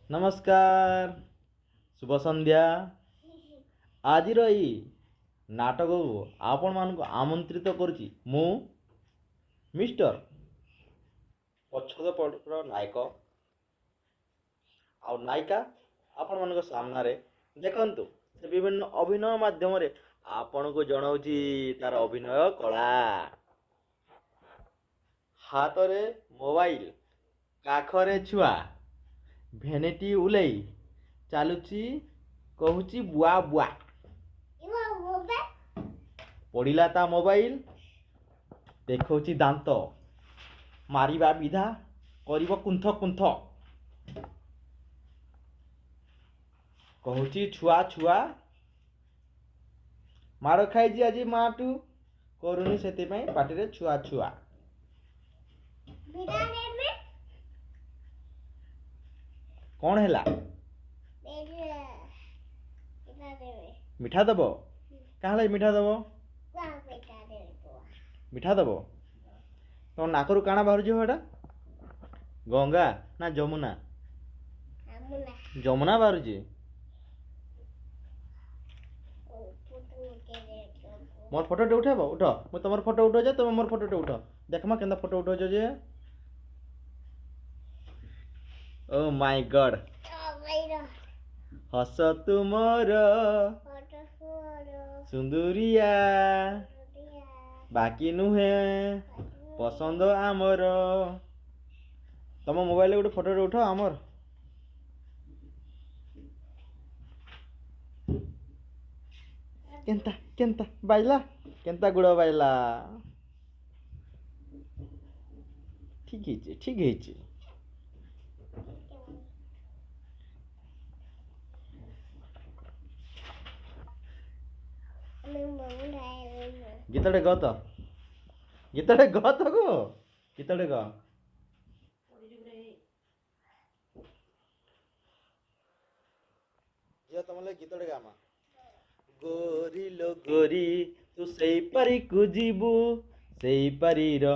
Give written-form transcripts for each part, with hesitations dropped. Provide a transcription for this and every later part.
नमस्कार शुभ संध्या आज नाटक को आपण मान आमंत्रित करुच्ची मु मिस्टर पछद पटर नायक आ नायिका आपण मान सामना रे देखंतु से विभिन्न अभिनय माध्यम रे आपण को जणाउची तार अभिनय कला हाथ रे मोबाइल काखरे छुआ भेनेटी उलेई चालुची कहूची बुआ बुआ पड़िला ता मोबाइल देखौची दांत मारिबा विधा करिब कुंथ कुंथ कहूची छुआ छुआ माड़ खाइजी आज माटू करूनी सेति पई पाटी रे छुआ छुआ कौन हैला मिठा दब कहाँ मिठा दब मिठा दब तुम नाकरू काଣା बाहर हेटा गंगा ना जमुना जमुना बाहर मोर फोटो टे उठेब उठ मैं तुम फोटो उठ जे तुम मोर फोटो टे उठ देखमा केंदा फोटो उठ जे ओ माय गॉड हस तुमर सुंदरिया बाकी नुहे पसंद आमर तुम मोबाइल गोटे फोटो उठ आमर केंता केंता बाइला केंता गुड़ बाइला ठीक है गीतटे ग तो गीतटे ग तो गो गीतटे ग झियो तुमले गीतटे गामा गोरी लो गोरी तू सेई पारी को जीबू सेई पारी रो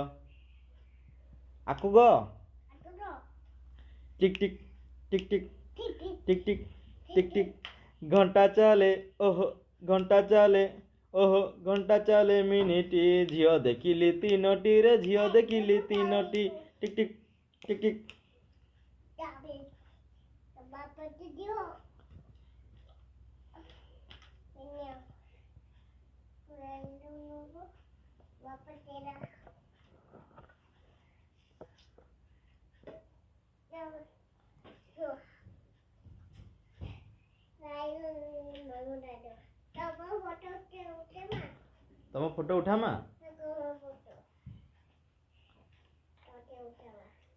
आकु ग टिक टिक टिक टिक टिक टिक टिक टिक घंटा चले ओहो घंटा चले ओहो घंटा चले मिनिटी झियो देखिली तीनोटी रे झियो देखिली तीनोटी टिक टिक टिक टिक तुम फोटो उठा मा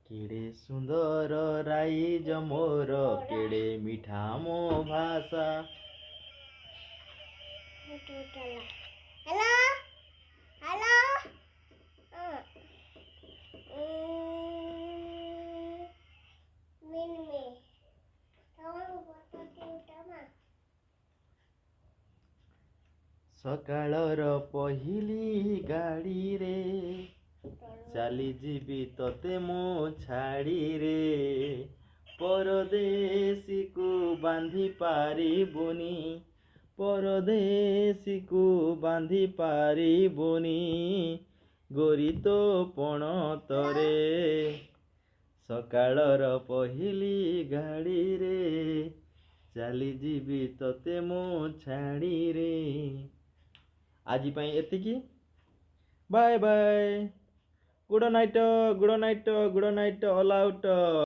केड़े सुंदर राई जमोर केड़े मीठा मो भाषा हेलो हेलो सकाळर पहिली गाड़ी रे चली जीवी तोते मो छाड़ी रे परदेसी को बांधी पारी बुनी परदेसी को बांधी पारी बुनी गोरी तो पण तरे सकाळर पहिली गाड़ी रे चली जीवी तोते मो छाड़ी रे आज पाई एतिकी bye bye good night all out.